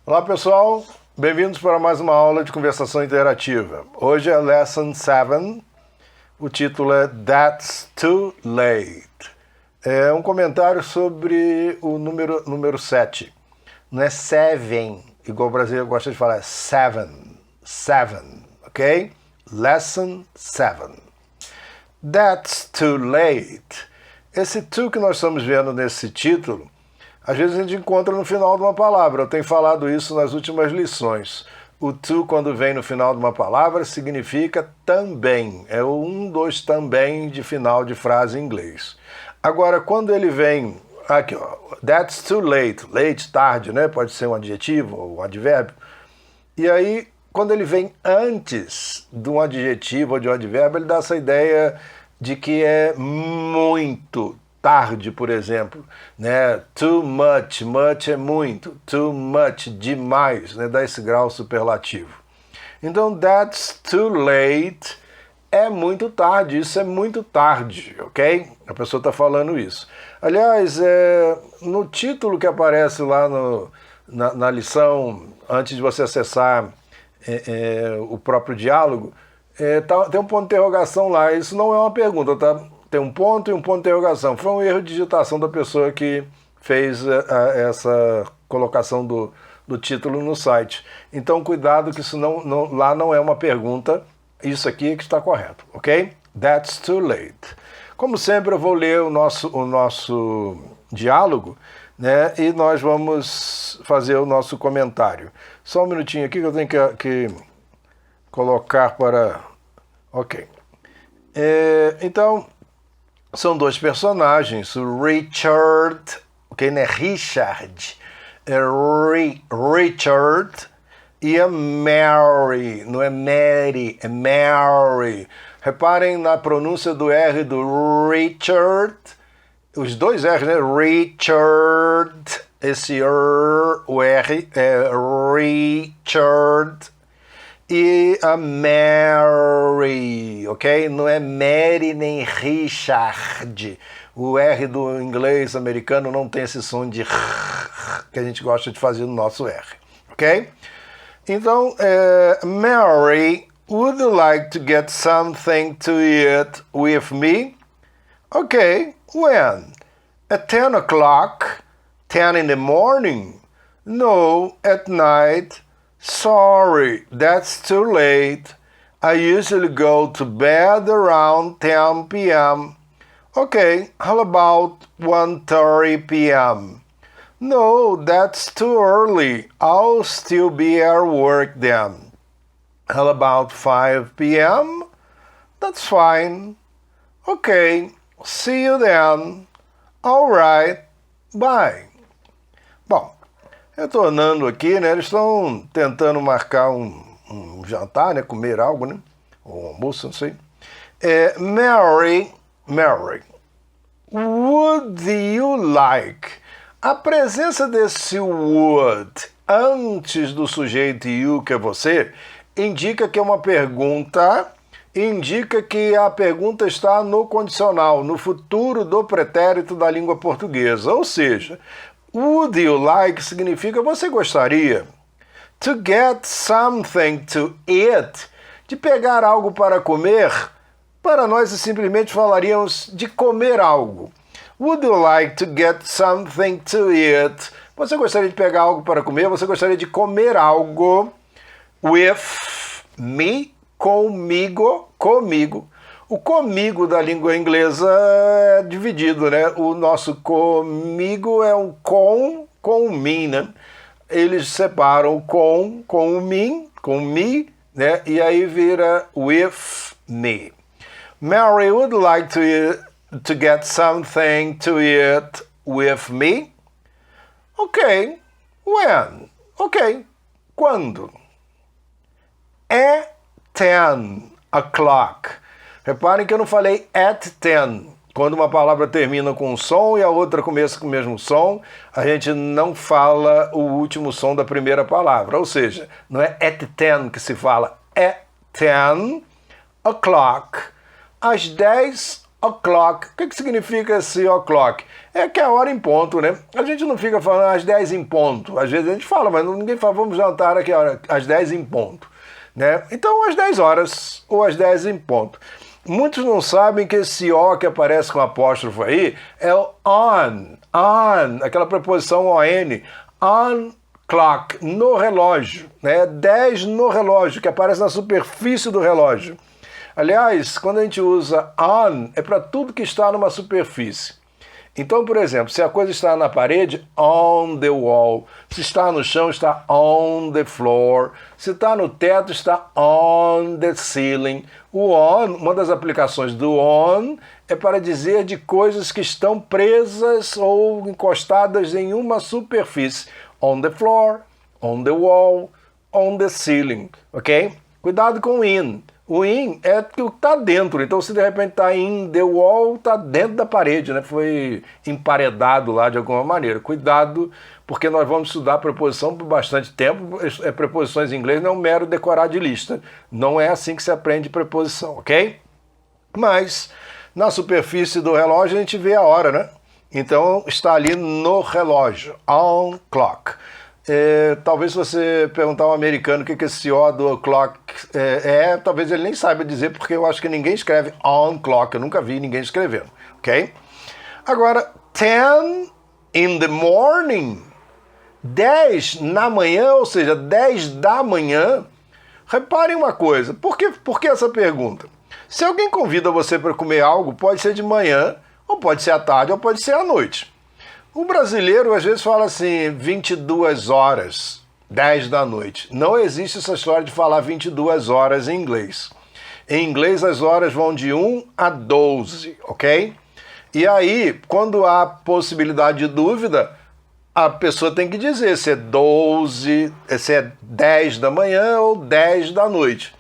Olá pessoal, bem-vindos para mais uma aula de conversação interativa. Hoje é a Lesson 7, o título é That's Too Late. É um comentário sobre o número 7. Não é seven, igual o brasileiro gosta de falar, é seven, ok? Lesson 7. That's too late. Esse to que nós estamos vendo nesse título, às vezes a gente encontra no final de uma palavra. Eu tenho falado isso nas últimas lições. O to, quando vem no final de uma palavra, significa também. É o dois também de final de frase em inglês. Agora, quando ele vem... Aqui, ó. That's too late. Late, tarde, né? Pode ser um adjetivo ou um advérbio. E aí, quando ele vem antes de um adjetivo ou de um advérbio, ele dá essa ideia de que é muito tarde, por exemplo, né? Too much, much é muito, too much, demais, né? Dá esse grau superlativo. Então, that's too late é muito tarde, isso é muito tarde, ok? A pessoa está falando isso. Aliás, no título que aparece lá na lição, antes de você acessar o próprio diálogo, tem um ponto de interrogação lá. Isso não é uma pergunta, tá? Tem um ponto e um ponto de interrogação. Foi um erro de digitação da pessoa que fez essa colocação do título no site. Então, cuidado que isso lá não é uma pergunta. Isso aqui é que está correto, ok? That's too late. Como sempre, eu vou ler o nosso diálogo, né? E nós vamos fazer o nosso comentário. Só um minutinho aqui que eu tenho que colocar para... Ok. Então, são dois personagens, o Richard, ok? Não é Richard, é Richard, e a Mary, não é Mary, é Mary. Reparem na pronúncia do R do Richard, os dois R's, né? Richard, esse o R é Richard. E a Mary, ok? Não é Mary nem Richard. O R do inglês americano não tem esse som de que a gente gosta de fazer no nosso R, ok? Então, Mary, would you like to get something to eat with me? Okay, when? At 10 o'clock? 10 in the morning? No, at night. Sorry, that's too late. I usually go to bed around 10 p.m. Okay, how about 1:30 p.m.? No, that's too early. I'll still be at work then. How about 5 p.m.? That's fine. Okay, see you then. All right, bye. Bom, retornando aqui, né? Eles estão tentando marcar um jantar, né? Comer algo, né? Ou um almoço, não sei. Mary, would you like? A presença desse would antes do sujeito you, que é você, indica que é uma pergunta, indica que a pergunta está no condicional, no futuro do pretérito da língua portuguesa. Ou seja, would you like significa você gostaria. To get something to eat, de pegar algo para comer, para nós simplesmente falaríamos de comer algo. Would you like to get something to eat? Você gostaria de pegar algo para comer? Você gostaria de comer algo with me, comigo. O comigo da língua inglesa é dividido, né? O nosso comigo é um com o me, né? Eles separam com o me, né? E aí vira with me. Mary would like to get something to eat with me? Ok. When? Ok. Quando? At 10 o'clock. Reparem que eu não falei at 10. Quando uma palavra termina com um som e a outra começa com o mesmo som, a gente não fala o último som da primeira palavra. Ou seja, não é at 10 que se fala, at 10 o'clock. Às 10 o'clock. O que significa esse o'clock? É que é a hora em ponto, né? A gente não fica falando às 10 em ponto. Às vezes a gente fala, mas ninguém fala, vamos jantar aqui às 10 em ponto. Né? Então, às 10 horas ou às 10 em ponto. Muitos não sabem que esse O que aparece com apóstrofo aí é o on, aquela preposição ON, on clock, no relógio, né? 10 no relógio, que aparece na superfície do relógio. Aliás, quando a gente usa on, é para tudo que está numa superfície. Então, por exemplo, se a coisa está na parede, on the wall. Se está no chão, está on the floor. Se está no teto, está on the ceiling. O on, uma das aplicações do on, é para dizer de coisas que estão presas ou encostadas em uma superfície. On the floor, on the wall, on the ceiling, ok? Cuidado com o in. O in é o que está dentro, então se de repente está in the wall, está dentro da parede, né? Foi emparedado lá de alguma maneira. Cuidado, porque nós vamos estudar preposição por bastante tempo. Preposições em inglês não é um mero decorar de lista. Não é assim que se aprende preposição, ok? Mas na superfície do relógio a gente vê a hora, né? Então está ali no relógio, on clock. Talvez se você perguntar ao americano o que esse O do clock talvez ele nem saiba dizer, porque eu acho que ninguém escreve on clock, eu nunca vi ninguém escrevendo, ok? Agora, 10 in the morning, 10 na manhã, ou seja, 10 da manhã. Reparem uma coisa, por que essa pergunta? Se alguém convida você para comer algo, pode ser de manhã, ou pode ser à tarde, ou pode ser à noite. O brasileiro às vezes fala assim, 22 horas, 10 da noite. Não existe essa história de falar 22 horas em inglês. Em inglês as horas vão de 1 a 12, ok? E aí, quando há possibilidade de dúvida, a pessoa tem que dizer se é 12, se é 10 da manhã ou 10 da noite.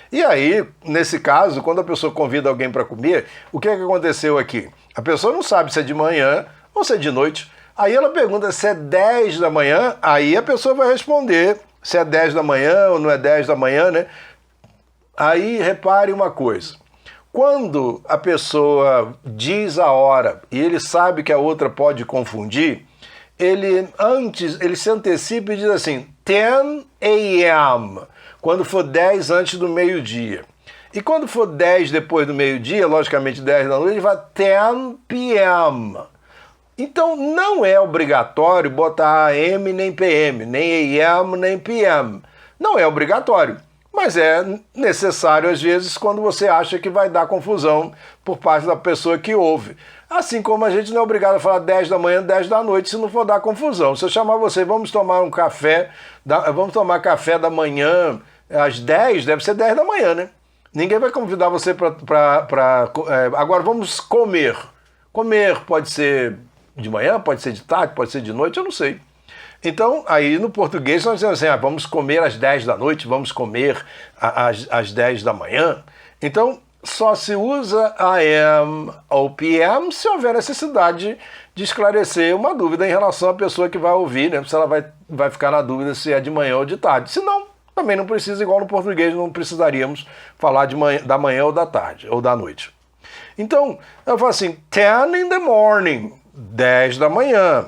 E aí, nesse caso, quando a pessoa convida alguém para comer, o que aconteceu aqui? A pessoa não sabe se é de manhã ou se é de noite. Aí ela pergunta se é 10 da manhã, aí a pessoa vai responder se é 10 da manhã ou não é 10 da manhã, né? Aí repare uma coisa. Quando a pessoa diz a hora e ele sabe que a outra pode confundir, ele se antecipa e diz assim, 10 a.m., quando for 10 antes do meio-dia. E quando for 10 depois do meio-dia, logicamente 10 da noite, ele vai 10 p.m., Então, não é obrigatório botar AM nem PM, nem AM nem PM. Não é obrigatório, mas é necessário às vezes quando você acha que vai dar confusão por parte da pessoa que ouve. Assim como a gente não é obrigado a falar 10 da manhã, 10 da noite, se não for dar confusão. Se eu chamar você, vamos tomar café da manhã às 10, deve ser 10 da manhã, né? Ninguém vai convidar você para... Agora vamos comer. Comer pode ser de manhã, pode ser de tarde, pode ser de noite, eu não sei. Então, aí no português nós dizemos assim, vamos comer às 10 da noite, vamos comer às 10 da manhã. Então, só se usa AM ou PM se houver necessidade de esclarecer uma dúvida em relação à pessoa que vai ouvir, né? Se ela vai ficar na dúvida se é de manhã ou de tarde. Se não, também não precisa, igual no português, não precisaríamos falar da manhã ou da tarde, ou da noite. Então, eu falo assim, 10 in the morning, 10 da manhã.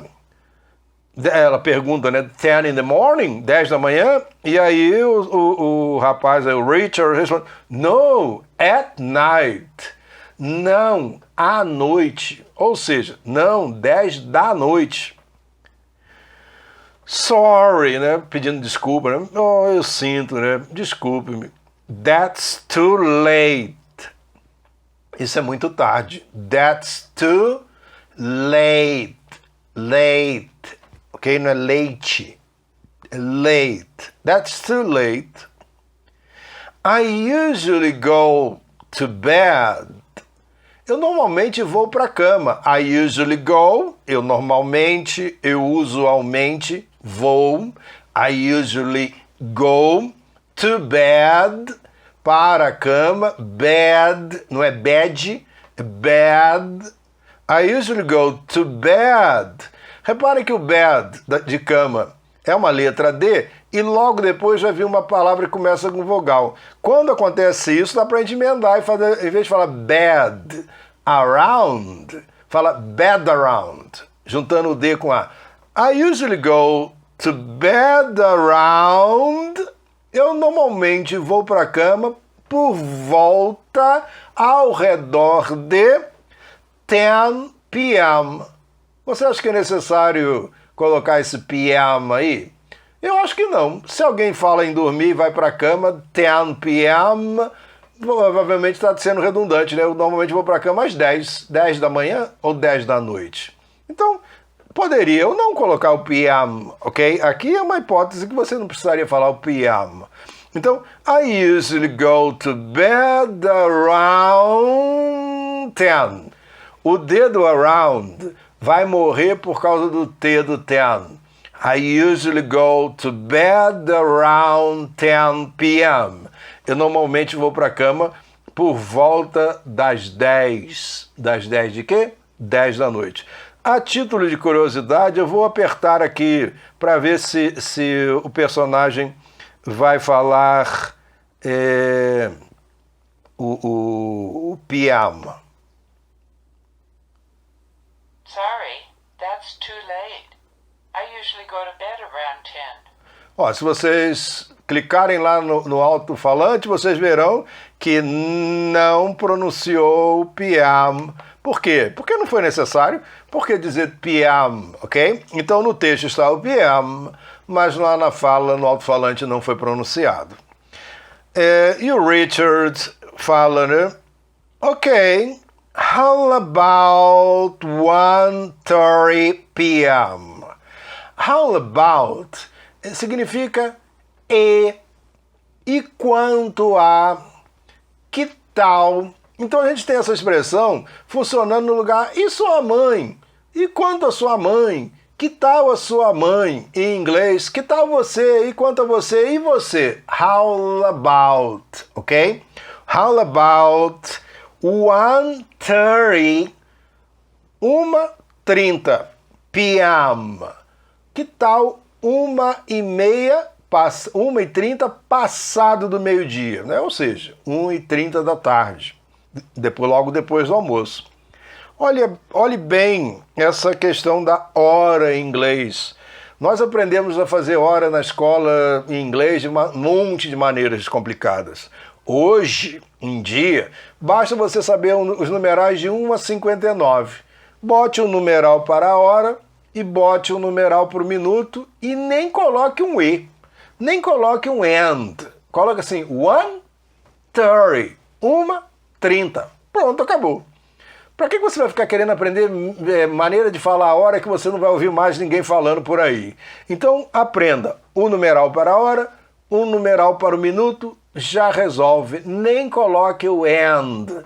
Ela pergunta, né, 10 in the morning, 10 da manhã, e aí o rapaz, o Richard, responde, no, at night. Não, à noite. Ou seja, não, 10 da noite. Sorry, né, pedindo desculpa, né, oh, eu sinto, né, desculpe-me. That's too late. Isso é muito tarde. That's too late. Late. Ok? Não é leite. É late. That's too late. I usually go to bed. Eu normalmente vou para a cama. I usually go. Eu normalmente, eu usualmente vou. I usually go to bed. Para a cama, bed, não é bed, é bed. I usually go to bed. Reparem que o bed de cama é uma letra D e logo depois já vi uma palavra que começa com vogal. Quando acontece isso, dá para a gente emendar e fazer, em vez de falar bed, around, fala bed around, juntando o D com A. I usually go to bed around. Eu normalmente vou para a cama por volta, ao redor de 10 p.m. Você acha que é necessário colocar esse p.m. aí? Eu acho que não. Se alguém fala em dormir e vai para a cama 10 p.m., provavelmente está sendo redundante, né? Eu normalmente vou para a cama às 10 da manhã ou 10 da noite. Então, poderia eu não colocar o p.m., ok? Aqui é uma hipótese que você não precisaria falar o p.m. Então, I usually go to bed around 10. O D do around vai morrer por causa do T do 10. I usually go to bed around 10 p.m. Eu normalmente vou para a cama por volta das 10. Das 10 de quê? 10 da noite. A título de curiosidade, eu vou apertar aqui para ver se o personagem vai falar o PM. Sorry, that's too late. I usually go to bed around 10. Ó, se vocês clicarem lá no alto-falante, vocês verão que não pronunciou o PM. Por quê? Porque não foi necessário. Por que dizer PM, ok? Então no texto está o PM, mas lá na fala, no alto-falante, não foi pronunciado. E o Richard fala, né? Ok, how about 1:30 p.m.? How about significa e quanto a, que tal? Então a gente tem essa expressão funcionando no lugar e sua mãe? E quanto a sua mãe? Que tal a sua mãe? Em inglês, que tal você? E quanto a você? E você? How about, ok? How about 1:30 p.m. Que tal 1:30 passado do meio-dia, né? Ou seja, 1:30 da tarde, logo depois do almoço. Olhe bem essa questão da hora em inglês. Nós aprendemos a fazer hora na escola em inglês de um monte de maneiras complicadas. Hoje em dia, basta você saber os numerais de 1 a 59. Bote um numeral para a hora e bote um numeral para o minuto e nem coloque um E, nem coloque um and. Coloque assim, 1:30, 1:30. Pronto, acabou. Para que você vai ficar querendo aprender maneira de falar a hora que você não vai ouvir mais ninguém falando por aí? Então, aprenda um numeral para a hora, um numeral para o minuto, já resolve. Nem coloque o and.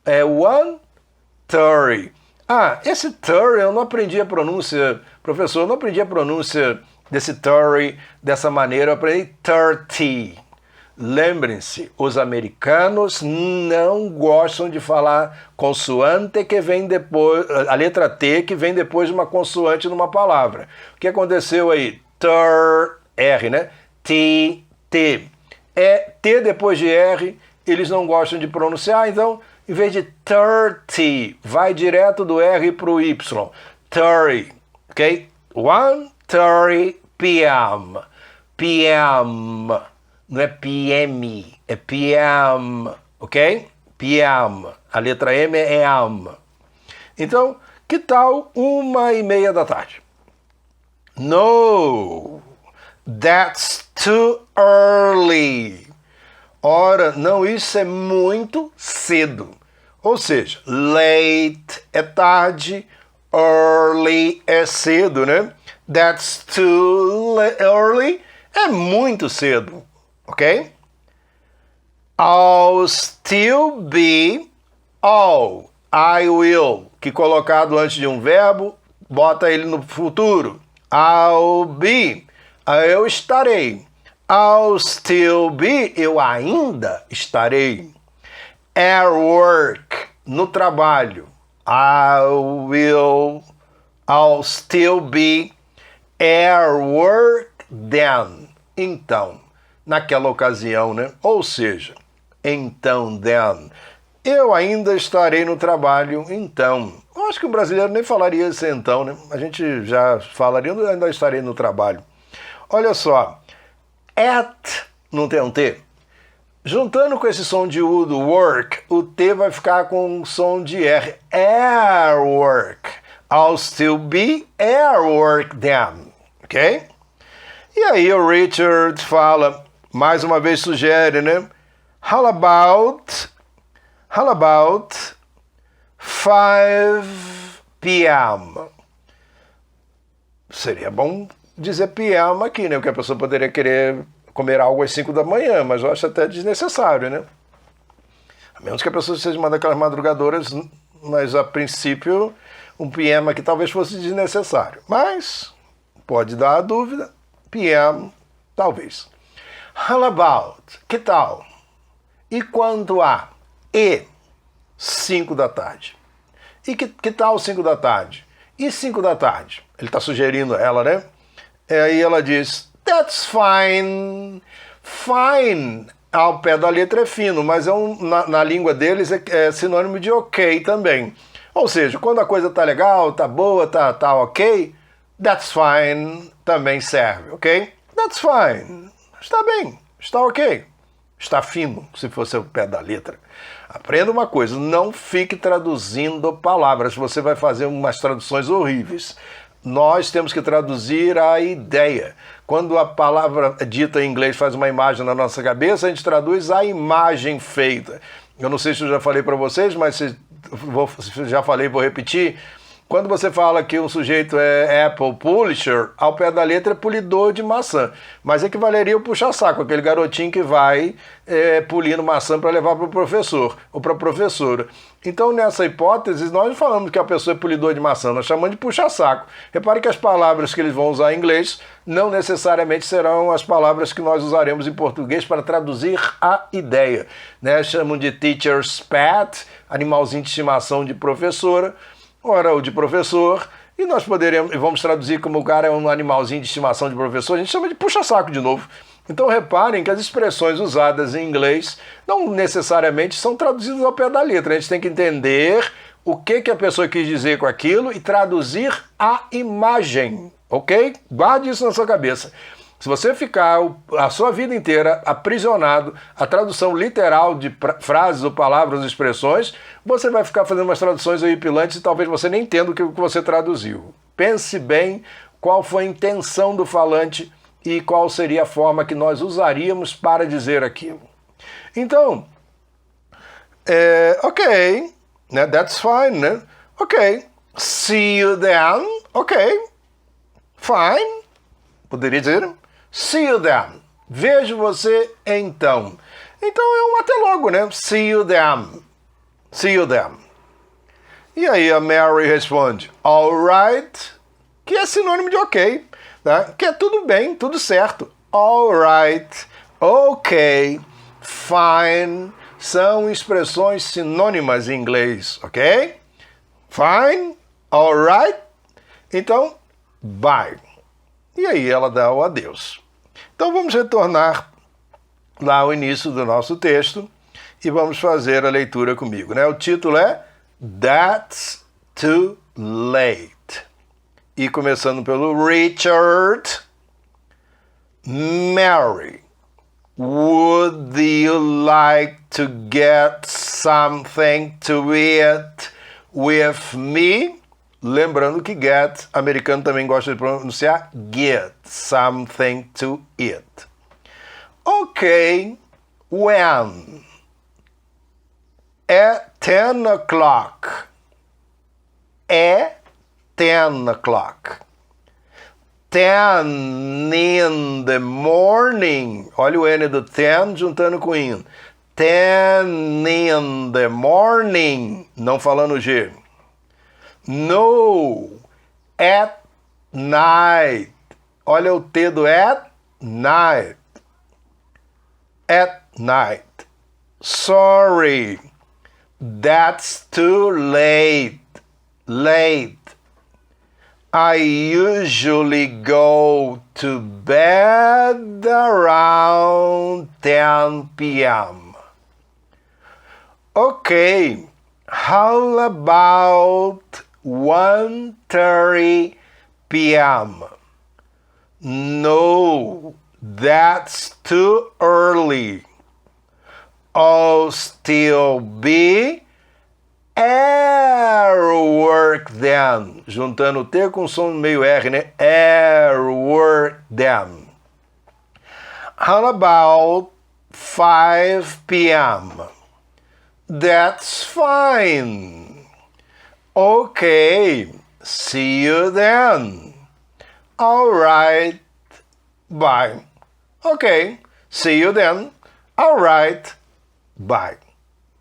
É 1:30. Ah, esse 30 eu não aprendi a pronúncia, professor, eu não aprendi a pronúncia desse 30 dessa maneira, eu aprendi 30. Lembrem-se, os americanos não gostam de falar consoante que vem depois, a letra T que vem depois de uma consoante numa palavra. O que aconteceu aí? R, né? T. É T depois de R, eles não gostam de pronunciar, então, em vez de 30, vai direto do R para o Y. 30, ok? 1:30 p.m. p.m. Não é PM, é PM, ok? PM. A letra M é AM. Então, que tal 1:30 da tarde? No, that's too early. Ora, não, isso é muito cedo. Ou seja, late é tarde, early é cedo, né? That's too early é muito cedo. Ok? I'll still be, I will, que colocado antes de um verbo, bota ele no futuro. I'll be, eu estarei. I'll still be, eu ainda estarei. At work, no trabalho. I'll still be at work then. Então, naquela ocasião, né? Ou seja, então, then. Eu ainda estarei no trabalho, então. Eu acho que o brasileiro nem falaria isso então, né? A gente já falaria, eu ainda estarei no trabalho. Olha só, at não tem um T? Juntando com esse som de U do work, o T vai ficar com um som de R. Air work. I'll still be air work then. Ok? E aí o Richard fala, mais uma vez sugere, né? How about 5 p.m.? Seria bom dizer p.m. aqui, né? Porque a pessoa poderia querer comer algo às 5 da manhã, mas eu acho até desnecessário, né? A menos que a pessoa seja uma daquelas madrugadoras, mas a princípio um p.m. aqui talvez fosse desnecessário. Mas pode dar a dúvida. p.m. talvez. How about? Que tal? E quanto a? E 5 da tarde. E que tal 5 da tarde? E 5 da tarde? Ele está sugerindo ela, né? E aí ela diz, that's fine. Fine, ao pé da letra é fino, mas na língua deles é sinônimo de ok também. Ou seja, quando a coisa tá legal, tá boa, tá ok, that's fine também serve, ok? That's fine. Está bem, está ok. Está fino, se fosse o pé da letra. Aprenda uma coisa, não fique traduzindo palavras, você vai fazer umas traduções horríveis. Nós temos que traduzir a ideia. Quando a palavra dita em inglês faz uma imagem na nossa cabeça, a gente traduz a imagem feita. Eu não sei se eu já falei para vocês, mas se já falei, vou repetir. Quando você fala que um sujeito é Apple Polisher, ao pé da letra é polidor de maçã. Mas equivaleria ao puxa-saco, aquele garotinho que vai polindo maçã para levar para o professor ou para a professora. Então, nessa hipótese, nós não falamos que a pessoa é polidor de maçã, nós chamamos de puxa-saco. Repare que as palavras que eles vão usar em inglês não necessariamente serão as palavras que nós usaremos em português para traduzir a ideia. Né? Chamam de teacher's pet, animalzinho de estimação de professora, ora o de professor, e nós vamos traduzir como o cara é um animalzinho de estimação de professor, a gente chama de puxa-saco de novo. Então reparem que as expressões usadas em inglês não necessariamente são traduzidas ao pé da letra, a gente tem que entender o que a pessoa quis dizer com aquilo e traduzir a imagem, ok? Guarde isso na sua cabeça. Se você ficar a sua vida inteira aprisionado à tradução literal de frases ou palavras ou expressões, você vai ficar fazendo umas traduções horripilantes e talvez você nem entenda o que você traduziu. Pense bem qual foi a intenção do falante e qual seria a forma que nós usaríamos para dizer aquilo. Então, ok, né? That's fine, né? Ok, see you then, ok, fine, poderia dizer, see you then, vejo você então. Então é um até logo, né? See you then, see you then. E aí a Mary responde, alright, que é sinônimo de ok, tá? Que é tudo bem, tudo certo. Alright, ok, fine, são expressões sinônimas em inglês, ok? Fine, alright, então, bye. E aí ela dá o adeus. Então vamos retornar lá ao início do nosso texto e vamos fazer a leitura comigo, né? O título é That's Too Late. E começando pelo Richard, Mary, would you like to get something to eat with me? Lembrando que get, americano também gosta de pronunciar get, something to eat. Ok, when? At 10 o'clock. At 10 o'clock. 10 in the morning. Olha o N do 10 juntando com in. 10 in the morning. Não falando G. No, at night. Olha o T do at night. At night. Sorry, that's too late. Late. I usually go to bed around 10 p.m. Okay, how about 1:30 p.m.? No, that's too early. I'll still be at work then. Juntando o T com som meio R, né? At work then. How about 5 p.m.? That's fine. Okay, see you then. All right, bye. Okay, see you then. All right, bye.